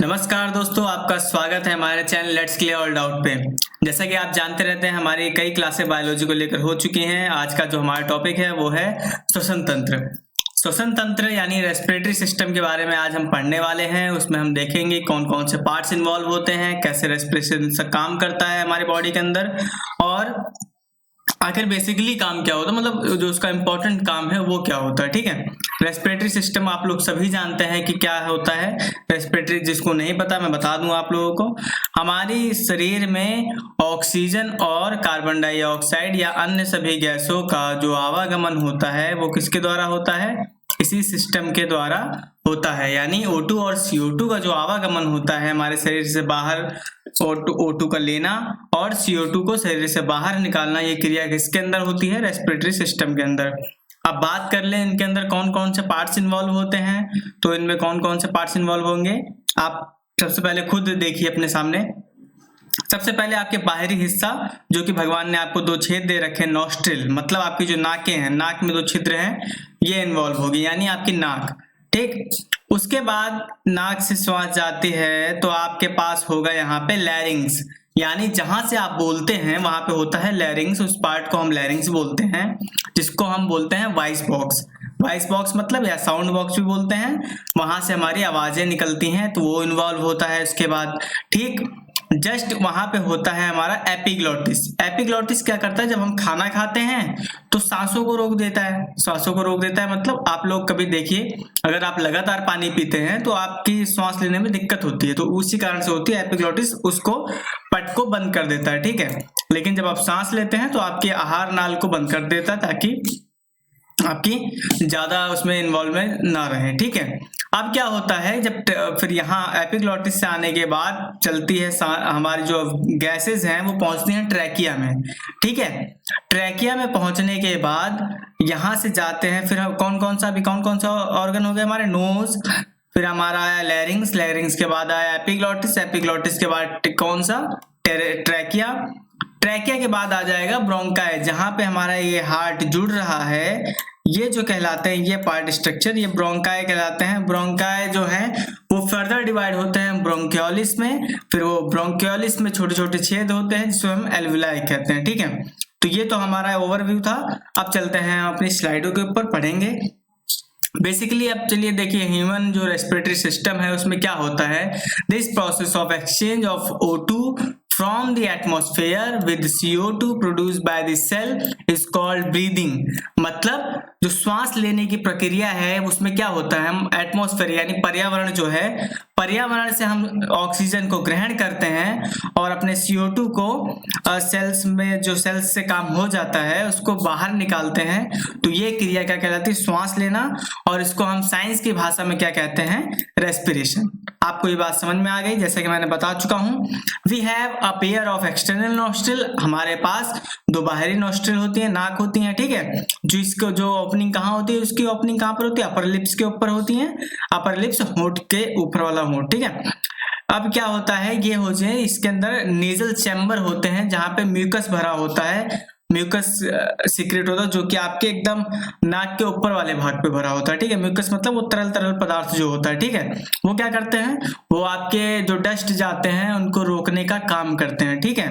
नमस्कार दोस्तों, आपका स्वागत है हमारे channel let's clear all doubt पे। जैसा कि आप जानते रहते हैं, हमारी कई क्लासें बायोलॉजी को लेकर हो चुकी हैं। आज का जो हमारा टॉपिक है वो है श्वसन तंत्र। श्वसन तंत्र यानी रेस्पिरेटरी सिस्टम के बारे में आज हम पढ़ने वाले हैं। उसमें हम देखेंगे कौन कौन से पार्ट्स इन्वॉल्व होते हैं, कैसे रेस्पिरेशन से काम करता है हमारी बॉडी के अंदर, और आखिर बेसिकली काम क्या होता है, मतलब जो उसका इंपॉर्टेंट काम है वो क्या होता है। ठीक है, रेस्पिरेटरी सिस्टम आप लोग सभी जानते हैं कि क्या होता है। रेस्पिरेटरी जिसको नहीं पता मैं बता दूं आप लोगों को। हमारी शरीर में ऑक्सीजन और कार्बन डाइऑक्साइड या अन्य सभी गैसों का जो आवागमन होता है वो किसके द्वारा होता है, इसी सिस्टम के द्वारा होता है। यानी O2 और CO2 का जो आवागमन होता है हमारे शरीर से बाहर, O2 का लेना और CO2 को शरीर से बाहर निकालना, ये क्रिया किसके अंदर होती है, रेस्पिरेटरी सिस्टम के अंदर। अब बात कर लें इनके अंदर कौन कौन से पार्ट्स इन्वॉल्व होते हैं, तो इनमें कौन कौन से पार्ट्स इन्वॉल्व होंगे आप सबसे पहले खुद देखिए अपने सामने। सबसे पहले आपके बाहरी हिस्सा, जो कि भगवान ने आपको दो छेद दे रखे हैं, नॉस्ट्रिल, मतलब आपकी जो नाकें हैं, नाक में दो छिद्र हैं, ये इन्वॉल्व होगी, यानी आपकी नाक। ठीक, उसके बाद नाक से श्वास जाती है तो आपके पास होगा यहाँ पे लैरिंग्स, यानी जहां से आप बोलते हैं वहां पे होता है लैरिंग्स। उस पार्ट को हम लैरिंग्स बोलते हैं, जिसको हम बोलते हैं वॉइस बॉक्स। वॉइस बॉक्स मतलब या साउंड बॉक्स भी बोलते हैं, वहां से हमारी आवाजें निकलती हैं तो वो इन्वॉल्व होता है। उसके बाद ठीक जस्ट वहां पे होता है हमारा एपिग्लोटिस। एपिग्लोटिस क्या करता है, जब हम खाना खाते हैं तो सांसों को रोक देता है। सांसों को रोक देता है मतलब आप लोग कभी देखिए, अगर आप लगातार पानी पीते हैं तो आपकी सांस लेने में दिक्कत होती है, तो उसी कारण से होती है एपिग्लोटिस, उसको पट को बंद कर देता है। ठीक है, लेकिन जब आप सांस लेते हैं तो आपके आहार नाल को बंद कर देता है ताकि आपकी ज्यादा उसमें इन्वॉल्वमेंट ना रहे। ठीक है, अब क्या होता है, जब फिर यहाँ एपिग्लोटिस से आने के बाद चलती है हमारी जो गैसेस हैं वो पहुंचती हैं ट्रैकिया में। ठीक है, ट्रैकिया में पहुंचने के बाद यहाँ से जाते हैं फिर कौन कौन सा ऑर्गन हो गया हमारे, नोज, फिर हमारा आया लैरिंग्स, लैरिंग्स के बाद आया एपिग्लोटिस, एपिग्लोटिस के बाद कौन सा, ट्रैकिया, ट्रैकिया के बाद आ जाएगा ब्रोंकाई, जहां पे हमारा ये हार्ट जुड़ रहा है। ये जो कहलाते हैं ये पार्ट स्ट्रक्चर, ये ब्रोंकाई कहलाते हैं। ब्रोंकाई जो है वो फर्दर डिवाइड होते हैं ब्रोंकियोलिस में, फिर वो ब्रोंकियोलिस में छोटे छोटे छेद होते हैं जिसको हम एल्विलाई कहते हैं। ठीक है, तो ये तो हमारा ओवरव्यू था। अब चलते हैं अपनी स्लाइडों के ऊपर पढ़ेंगे बेसिकली। अब चलिए देखिए, ह्यूमन जो रेस्पिरेटरी सिस्टम है उसमें क्या होता है, this process of exchange of O2 from the atmosphere with CO2 produced by the cell is called breathing। मतलब जो श्वास लेने की प्रक्रिया है उसमें क्या होता है, हम एटमॉस्फेयर यानी पर्यावरण जो है, पर्यावरण से हम ऑक्सीजन को ग्रहण करते हैं और अपने CO2 को सेल्स में, जो सेल्स से काम हो जाता है उसको बाहर निकालते हैं। तो ये क्रिया क्या कहलाती है, श्वास लेना, और इसको हम साइंस की भाषा में क्या कहते हैं, रेस्पिरेशन। आपको ये बात समझ में आ गई, जैसे कि मैंने बता चुका हूं। We have a pair of external nostril, हमारे पास दो बाहरी नॉस्ट्रिल होती है, नाक होती है। ठीक है, जो इसको जो ओपनिंग कहाँ होती है, उसकी ओपनिंग कहाँ पर होती है, अपर लिप्स के ऊपर होती है, अपर लिप्स होंठ के ऊपर वाला होंठ। ठीक है, अब क्या होता है, ये हो जाए इसके अंदर नेजल चैम्बर होते हैं जहां पे म्यूकस भरा होता है, म्यूकस सीक्रेट होता है जो कि आपके एकदम नाक के ऊपर वाले भाग पे भरा होता है। ठीक है, म्यूकस मतलब वो तरल तरल पदार्थ जो होता है। ठीक है, वो क्या करते हैं, वो आपके जो डस्ट जाते हैं उनको रोकने का काम करते हैं। ठीक है,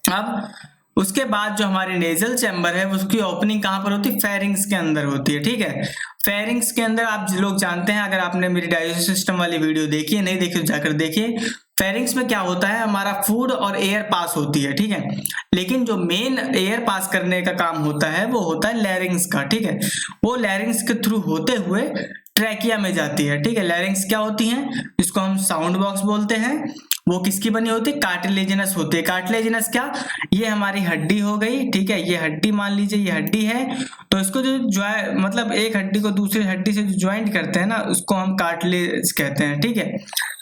अब उसके बाद जो हमारी नेजल चैम्बर है उसकी ओपनिंग कहां पर होती है, फेरिंग्स के अंदर होती है। ठीक है, फेरिंग्स के अंदर आप लोग जानते हैं, अगर आपने मेरी डाइजेस्टिव सिस्टम वाली वीडियो देखी है, नहीं देखी तो जाकर देखिए। फेरिंग्स में क्या होता है, हमारा फूड और एयर पास होती है। ठीक है, लेकिन जो मेन एयर पास करने का काम होता है वो होता है लैरिंग्स का। ठीक है, वो लैरिंग्स के थ्रू होते हुए ट्रैकिया में जाती है। ठीक है, लैरिंग्स क्या होती हैं, इसको हम साउंड बॉक्स बोलते हैं। वो किसकी बनी होती है, कार्टिलेजिनस होती है। कार्टिलेजिनस क्या, ये हमारी हड्डी हो गई। ठीक है, ये हड्डी मान लीजिए ये हड्डी है, तो इसको जो मतलब एक हड्डी को दूसरी हड्डी से जो ज्वाइंट करते हैं ना, उसको हम कार्टिलेज कहते हैं। ठीक है,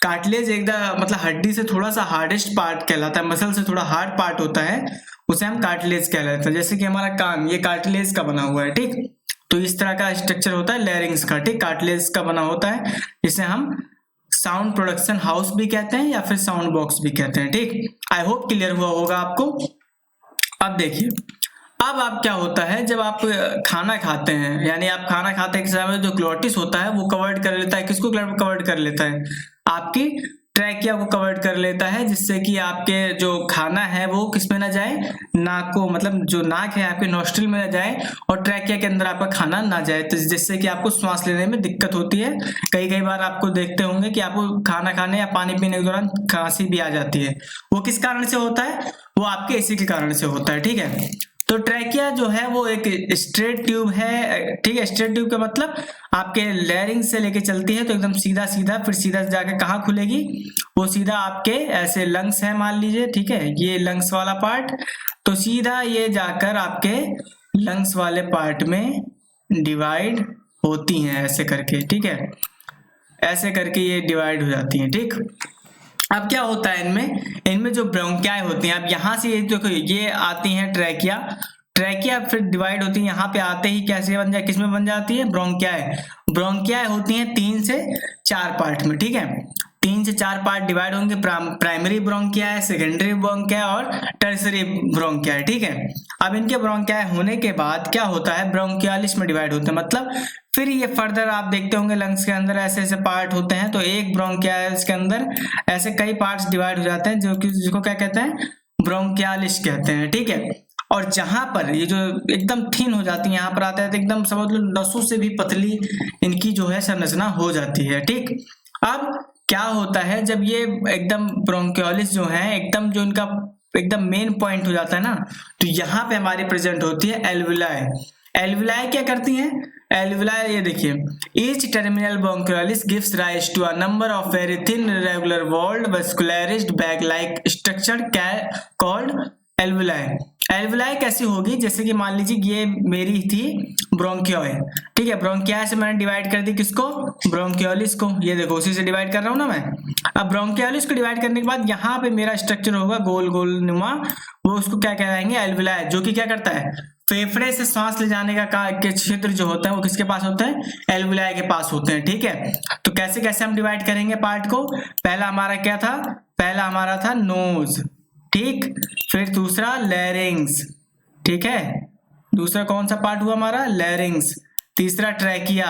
कार्टिलेज एकदम मतलब हड्डी से थोड़ा सा हार्डेस्ट पार्ट कहलाता है, मसल से थोड़ा हार्ड पार्ट होता है, उसे हम कार्टिलेज कहलाते हैं। जैसे कि हमारा कान ये कार्टिलेज का बना हुआ है। ठीक, तो इस तरह का स्ट्रक्चर होता है लैरिंग्स का। ठीक, कार्टिलेज का बना होता है, जिसे हम साउंड प्रोडक्शन हाउस भी कहते हैं या फिर साउंड बॉक्स भी कहते हैं। ठीक, आई होप क्लियर हुआ होगा आपको। अब देखिए, अब आप क्या होता है, जब आप खाना खाते हैं, यानी आप खाना खाते के समय जो ग्लोटिस होता है वो कवर्ड कर लेता है, किसको कवर्ड कर लेता है, आपकी ट्रैकिया को कवर कर लेता है, जिससे कि आपके जो खाना है वो किस में ना जाए, नाक को, मतलब जो नाक है आपके नोस्ट्रिल में ना जाए और ट्रैकिया के अंदर आपका खाना ना जाए, तो जिससे कि आपको श्वास लेने में दिक्कत होती है। कई बार आपको देखते होंगे कि आपको खाना खाने या पानी पीने के दौरान खांसी भी आ जाती है। वो किस कारण से होता है? वो आपके इसी के कारण से होता है, ठीक है। तो ट्रैकिया जो है वो एक स्ट्रेट ट्यूब है, ठीक है। स्ट्रेट ट्यूब का मतलब आपके लैरिंग से लेके चलती है तो एकदम सीधा सीधा, फिर सीधा जाके कहाँ खुलेगी? वो सीधा आपके ऐसे लंग्स है मान लीजिए, ठीक है, ये लंग्स वाला पार्ट, तो सीधा ये जाकर आपके लंग्स वाले पार्ट में डिवाइड होती हैं ऐसे करके, ठीक है, ऐसे करके ये डिवाइड हो जाती हैं, ठीक। अब क्या होता है इनमें जो ब्रोंकियाए होती हैं, अब यहाँ से ये देखो ये आती हैं ट्रैकिया फिर डिवाइड होती है, यहाँ पे आते ही कैसे बन जाए, किसमें बन जाती है? ब्रोंकियाए होती हैं 3 से 4 पार्ट में, ठीक है। 3 से 4 पार्ट डिवाइड होंगे, प्राइमरी ब्रोंकियाए, सेकेंडरी ब्रोंकियाए और टर्सरी ब्रोंकियाए, ठीक है। अब इनके ब्रोंकियाए होने के बाद क्या होता है? ब्रोंकियालिस में डिवाइड होते हैं, मतलब फिर ये फर्दर आप देखते होंगे लंग्स के अंदर ऐसे ऐसे पार्ट होते हैं, तो एक ब्रोंकियालिस के अंदर ऐसे कई पार्ट्स डिवाइड हो जाते हैं, जो कि जिसको क्या कहते हैं? ब्रोंकियालिस कहते हैं, ठीक है। और जहां पर ये जो एकदम थिन हो जाती है, यहाँ पर आता है तो एकदम समझ लो नसों से भी पतली इनकी जो है संरचना हो जाती है, ठीक। अब क्या होता है जब ये एकदम ब्रोंकियोलिस जो है एकदम जो इनका एकदम मेन पॉइंट हो जाता है ना, तो यहाँ पे हमारी प्रेजेंट होती है एल्वुलाई। एल्वुलाई क्या करती हैं? एल्वुलाई ये देखिए, each terminal bronchioles gives rise to a number of very thin regular walled vascularised bag like structure called alveoli. Alveoli कैसी होगी? जैसे कि मान लीजिए ये मेरी थी ब्रोंकियोय, ठीक है, ब्रोंकिया से मैंने डिवाइड कर दी किसको? ब्रोंकियोलिस को, ये देखो उसी से डिवाइड कर रहा हूं ना मैं। अब ब्रोंकियोलिस को डिवाइड करने के बाद यहाँ पे मेरा स्ट्रक्चर होगा गोल गोल नुमा, वो उसको क्या कहलाएंगे? एल्वुलाई, जो कि क्या करता है? फेफड़े से सांस ले जाने का क्षेत्र जो होता है वो किसके पास होता है? एल्वुलाई के पास होते हैं, ठीक है। तो कैसे कैसे हम डिवाइड करेंगे पार्ट को? पहला हमारा क्या था? पहला हमारा था नोज, ठीक, फिर दूसरा लैरिंग्स, ठीक है, दूसरा कौन सा पार्ट हुआ हमारा? लैरिंग्स, तीसरा ट्रैकिया,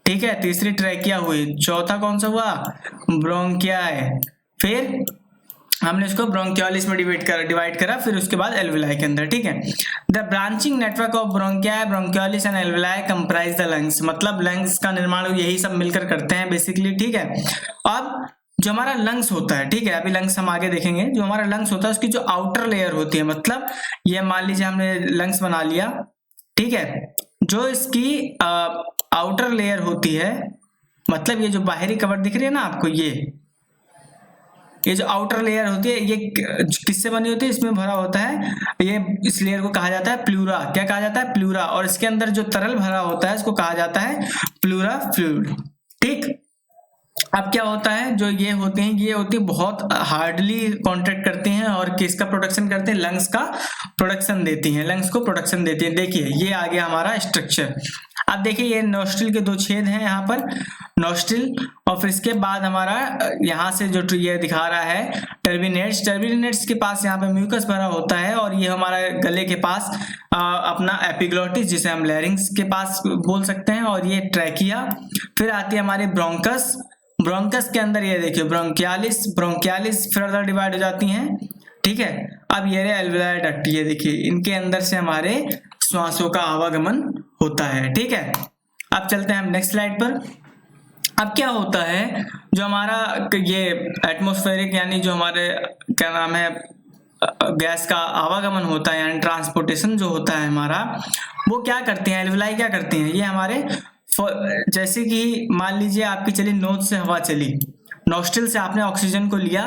ठीक है, तीसरी ट्रैकिया हुई, चौथा कौन सा हुआ? ब्रोंकियाए, फिर हमने इसको ब्रोंकियोलिस में डिवाइड करा, फिर उसके बाद एल्वुलाई के अंदर, ठीक है। The branching network of bronchi, bronchioles and alveoli comprise the lungs, मतलब लंग्स का निर्माण यही सब मिलकर करते हैं बेसिकली, ठीक है। अब जो हमारा लंग्स होता है, ठीक है, अभी लंग्स हम आगे देखेंगे, जो हमारा लंग्स होता है उसकी जो आउटर लेयर होती है, मतलब ये मान लीजिए हमने लंग्स बना लिया, ठीक है, जो इसकी आउटर लेयर होती है, मतलब ये जो बाहरी कवर दिख रही है ना आपको, ये जो आउटर लेयर होती है ये किससे बनी होती है? इसमें भरा होता है, ये इस लेयर को कहा जाता है प्लूरा। क्या कहा जाता है? प्लूरा। और इसके अंदर जो तरल भरा होता है इसको कहा जाता है प्लूरा फ्लूइड, ठीक। अब क्या होता है, जो ये होते हैं ये होती है बहुत हार्डली कॉन्ट्रैक्ट करते हैं और किसका प्रोडक्शन करते हैं? लंग्स का प्रोडक्शन देती हैं, लंग्स को प्रोडक्शन देती हैं। देखिए ये आ गया हमारा स्ट्रक्चर। अब देखिए ये नोस्ट्रिल के 2 छेद हैं यहाँ पर, नोस्ट्रिल, और फिर इसके बाद हमारा यहाँ से जो ये दिखा रहा है टर्बिनेट्स के पास यहाँ पे म्यूकस भरा होता है, और ये हमारा गले के पास अपना एपिग्लोटिस जिसे हम लैरिंग्स के पास बोल सकते हैं, और ये ट्रैकिया, फिर आती है हमारी ब्रोंकस के अंदर ये देखिए ब्रोंकियालिस फर्दर डिवाइड हो जाती हैं, ठीक है। अब ये एल्वुलाई डक्ट, ये देखिए इनके अंदर से हमारे श्वासों का आवागमन होता है, ठीक है। अब चलते हैं हम नेक्स्ट स्लाइड पर। अब क्या होता है, जो हमारा ये एटमॉस्फेरिक यानी जो हमारे क्या नाम है गैस का आवागमन होता है यानी ट्रांसपोर्टेशन जो होता है हमारा, वो क्या करते हैं? एल्वुलाई क्या करती हैं? ये हमारे जैसे कि मान लीजिए आपकी चली नोज से हवा चली, नोस्ट्रिल से आपने ऑक्सीजन को लिया,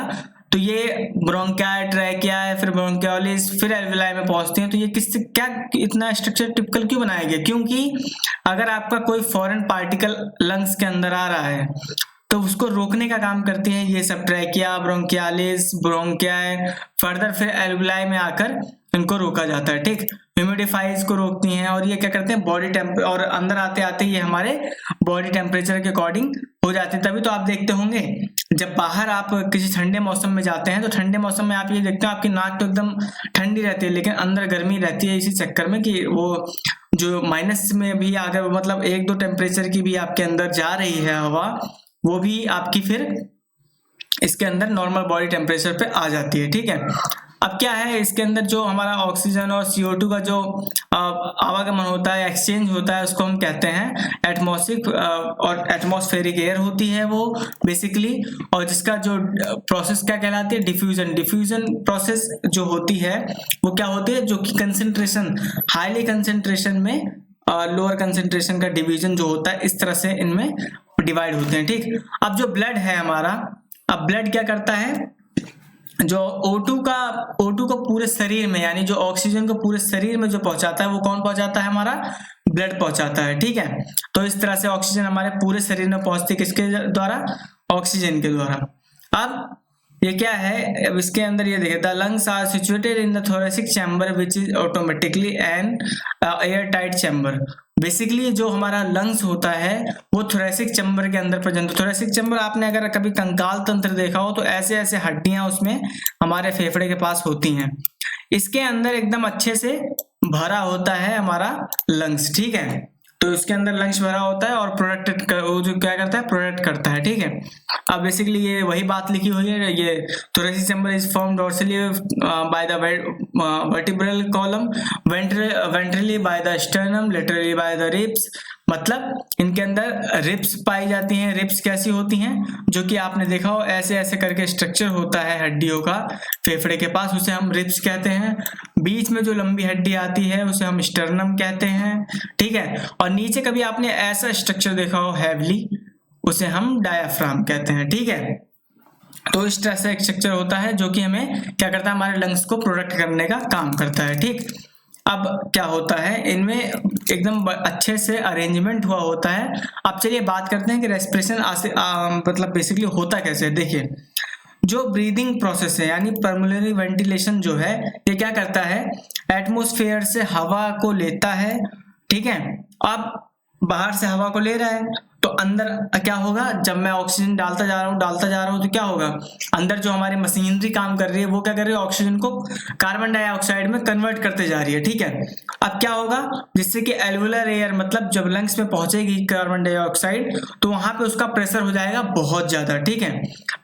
तो ये ब्रोंकिया, ट्रैकिया, फिर ब्रोंकियोलिस, फिर एल्वुलाई में पहुंचती हैं। तो ये किससे क्या इतना स्ट्रक्चर टिपिकल क्यों बनाया गया? क्योंकि अगर आपका कोई फॉरेन पार्टिकल लंग्स के अंदर आ रहा है तो उसको रोकने का काम करती है ये सब, ट्रैकिया, ब्रोंकियालिस, ब्रोंकियाई, फर्दर फिर एल्वुलाई में आकर इनको रोका जाता है, ठीक। ह्यूमिडिफाइज को रोकती हैं, और ये क्या करते हैं बॉडी टेम्परेचर, और अंदर आते आते ये हमारे बॉडी टेम्परेचर के अकॉर्डिंग हो जाते हैं। तभी तो आप देखते होंगे जब बाहर आप किसी ठंडे मौसम में जाते हैं तो ठंडे मौसम में आप ये देखते हो आपकी नाक तो एकदम ठंडी रहती है लेकिन अंदर गर्मी रहती है, इसी चक्कर में कि वो जो माइनस में भी अगर मतलब 1-2 टेम्परेचर की भी आपके अंदर जा रही है हवा, वो भी आपकी फिर इसके अंदर नॉर्मल बॉडी टेम्परेचर पे आ जाती है। ठीक है, अब क्या है, इसके अंदर जो हमारा ऑक्सीजन और CO2 का जो आवागमन होता है, एक्सचेंज होता है, उसको हम कहते हैं एटमॉस्फेरिक और एटमॉस्फेरिक एयर होती है वो बेसिकली। और जिसका जो प्रोसेस क्या कहलाती है, डिफ्यूजन। डिफ्यूजन प्रोसेस जो होती है वो क्या होती है, जो कि कंसेंट्रेशन, हाईली कंसेंट्रेशन में लोअर कंसेंट्रेशन का डिवीजन जो होता है, इस तरह से इनमें डिवाइड होते हैं। ठीक, अब जो ब्लड है हमारा, अब ब्लड क्या करता है, जो O2 को पूरे शरीर में, यानी जो ऑक्सीजन को पूरे शरीर में जो पहुंचाता है वो कौन पहुंचाता है, हमारा ब्लड पहुंचाता है। ठीक है, तो इस तरह से ऑक्सीजन हमारे पूरे शरीर में पहुंचती है, किसके द्वारा, ऑक्सीजन के द्वारा। अब ये क्या है, अब इसके अंदर ये देखिए, the lungs are situated in the thoracic chamber which is automatically an air tight chamber. Basically जो हमारा लंग्स होता है वो थोरेसिक चैम्बर के अंदर प्रेजेंट। थोरेसिक चैम्बर आपने अगर कभी कंकाल तंत्र देखा हो तो ऐसे ऐसे हड्डियां उसमें हमारे फेफड़े के पास होती हैं। इसके अंदर एकदम अच्छे से भरा होता है हमारा लंग्स। ठीक है, तो इसके अंदर लंग्स भरा होता है और प्रोडक्ट वो जो क्या करता है, प्रोडक्ट करता है। ठीक है, अब बेसिकली ये वही बात लिखी हुई है, ये thoracic chamber is formed dorsally by the vertebral column, ventrally by the sternum, laterally by the ribs. मतलब इनके अंदर रिब्स पाई जाती हैं। रिब्स कैसी होती हैं, जो कि आपने देखा हो ऐसे ऐसे करके स्ट्रक्चर होता है हड्डियों का फेफड़े के पास, उसे हम रिब्स कहते हैं। बीच में जो लंबी हड्डी आती है उसे हम स्टर्नम कहते हैं। ठीक है, और नीचे कभी आपने ऐसा स्ट्रक्चर देखा हो हैवली, उसे हम डायाफ्राम कहते हैं। ठीक है, तो इस तरह से एक स्ट्रक्चर होता है जो कि हमें क्या करता है, हमारे लंग्स को प्रोटेक्ट करने का काम करता है। ठीक, अब क्या होता है, इनमें एकदम अच्छे से अरेंजमेंट हुआ होता है। अब चलिए बात करते हैं कि रेस्पिरेशन मतलब बेसिकली होता कैसे है। देखिए, जो ब्रीदिंग प्रोसेस है यानी पल्मोनरी वेंटिलेशन जो है, ये क्या करता है, एटमॉस्फेयर से हवा को लेता है। ठीक है, अब बाहर से हवा को ले रहा है तो अंदर क्या होगा, जब मैं ऑक्सीजन डालता जा रहा हूँ तो क्या होगा, अंदर जो हमारी मशीनरी काम कर रही है वो क्या कर रही है, ऑक्सीजन को कार्बन डाइऑक्साइड में कन्वर्ट करते जा रही है। ठीक है, अब क्या होगा, जिससे कि एल्वुलर एयर, मतलब जब लंग्स में पहुंचेगी कार्बन डाइऑक्साइड तो वहां पे उसका प्रेशर हो जाएगा बहुत ज्यादा। ठीक है,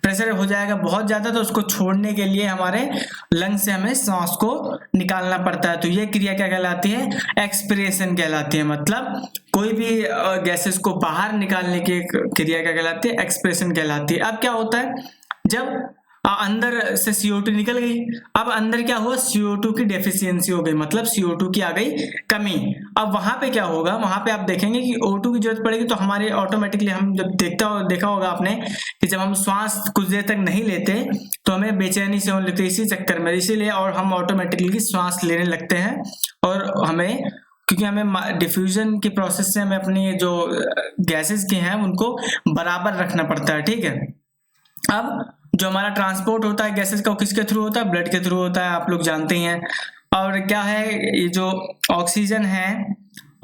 प्रेशर हो जाएगा बहुत ज्यादा, तो उसको छोड़ने के लिए हमारे लंग्स से हमें सांस को निकालना पड़ता है। तो ये क्रिया क्या कहलाती है, एक्सपिरेशन कहलाती है। मतलब कोई भी गैसेस को बाहर निकालने की क्रिया क्या कहलाती है, एक्सप्रेशन कहलाती है। अब क्या होता है, जब अंदर से CO2 निकल गई, अब अंदर क्या हुआ, CO2 की डेफिशिएंसी हो गई, मतलब CO2 की आ गई कमी। अब वहां पे क्या होगा, वहां पे आप देखेंगे कि O2 की जरूरत पड़ेगी, तो हमारे ऑटोमेटिकली, हम जब देखा होगा आपने कि जब हम श्वास कुछ देर तक नहीं लेते तो हमें बेचैनी से होने लगती है, इसी चक्कर में, इसीलिए और हम ऑटोमेटिकली श्वास लेने लगते हैं। और हमें, क्योंकि हमें डिफ्यूजन के प्रोसेस से हमें अपनी जो गैसेस के हैं उनको बराबर रखना पड़ता है। ठीक है, अब जो हमारा ट्रांसपोर्ट होता है गैसेस का, वो किसके थ्रू होता है, ब्लड के थ्रू होता है, आप लोग जानते ही हैं। और क्या है, ये जो ऑक्सीजन है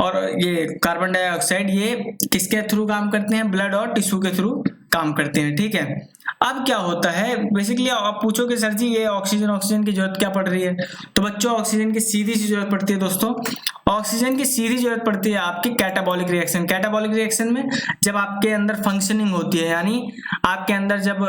और ये कार्बन डाइऑक्साइड, ये किसके थ्रू काम करते हैं, ब्लड और टिश्यू के थ्रू काम करते हैं। ठीक है, अब क्या होता है, बेसिकली आप पूछोगे सर जी ये ऑक्सीजन की जरूरत क्या पड़ रही है, तो बच्चों ऑक्सीजन की सीधी सी जरूरत पड़ती है। दोस्तों, ऑक्सीजन की सीधी जरूरत पड़ती है आपकी कैटाबॉलिक रिएक्शन। कैटाबॉलिक रिएक्शन में जब आपके अंदर फंक्शनिंग होती है, यानी आपके अंदर जब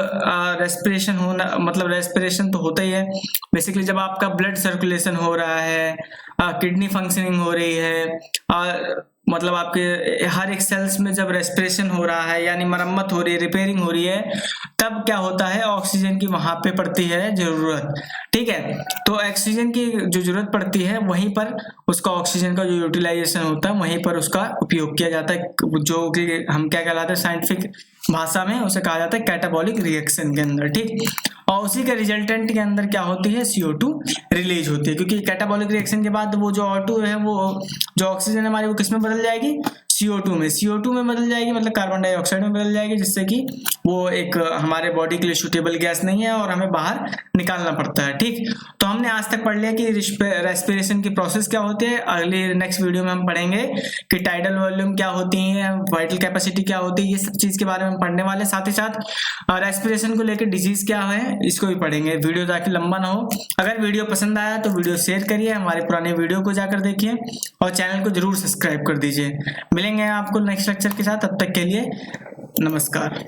रेस्पिरेशन होना, मतलब रेस्पिरेशन तो होता ही है, बेसिकली जब आपका ब्लड सर्कुलेशन हो रहा है, किडनी फंक्शनिंग हो रही है, मतलब आपके हर एक सेल्स में जब रेस्पिरेशन हो रहा है, यानी मरम्मत हो रही है, रिपेयरिंग हो रही है, तब क्या होता है, ऑक्सीजन की वहां पे पड़ती है जरूरत। ठीक है, तो ऑक्सीजन की जो जरूरत पड़ती है वहीं पर उसका ऑक्सीजन का जो यूटिलाइजेशन होता है वहीं पर उसका उपयोग किया जाता है, जो कि हम क्या कहलाते हैं साइंटिफिक भाषा में उसे कहा जाता है कैटाबॉलिक रिएक्शन के अंदर। ठीक, और उसी के रिजल्टेंट के अंदर क्या होती है, CO2 रिलीज होती है, क्योंकि कैटाबॉलिक रिएक्शन के बाद वो जो O2 है, वो जो ऑक्सीजन हमारी, वो किसमें बदल जाएगी, CO2 में। CO2 में बदल जाएगी, मतलब कार्बन डाइऑक्साइड में बदल जाएगी, जिससे कि वो एक हमारे बॉडी के लिए सूटेबल गैस नहीं है और हमें बाहर निकालना पड़ता है। ठीक, तो हमने आज तक पढ़ लिया कि रेस्पिरेशन की प्रोसेस क्या होती है। अगली नेक्स्ट वीडियो में हम पढ़ेंगे कि टाइडल वॉल्यूम क्या होती है, वाइटल कैपेसिटी क्या होती है, ये सब चीज के बारे में पढ़ने वाले। साथ ही साथ रेस्पिरेशन को लेकर डिजीज क्या है इसको भी पढ़ेंगे। वीडियो ताकि लंबा ना हो। अगर वीडियो पसंद आया तो वीडियो शेयर करिए, हमारे पुराने वीडियो को जाकर देखिए और चैनल को जरूर सब्सक्राइब कर दीजिए। मिलेंगे आपको नेक्स्ट लेक्चर के साथ, तब तक के लिए नमस्कार।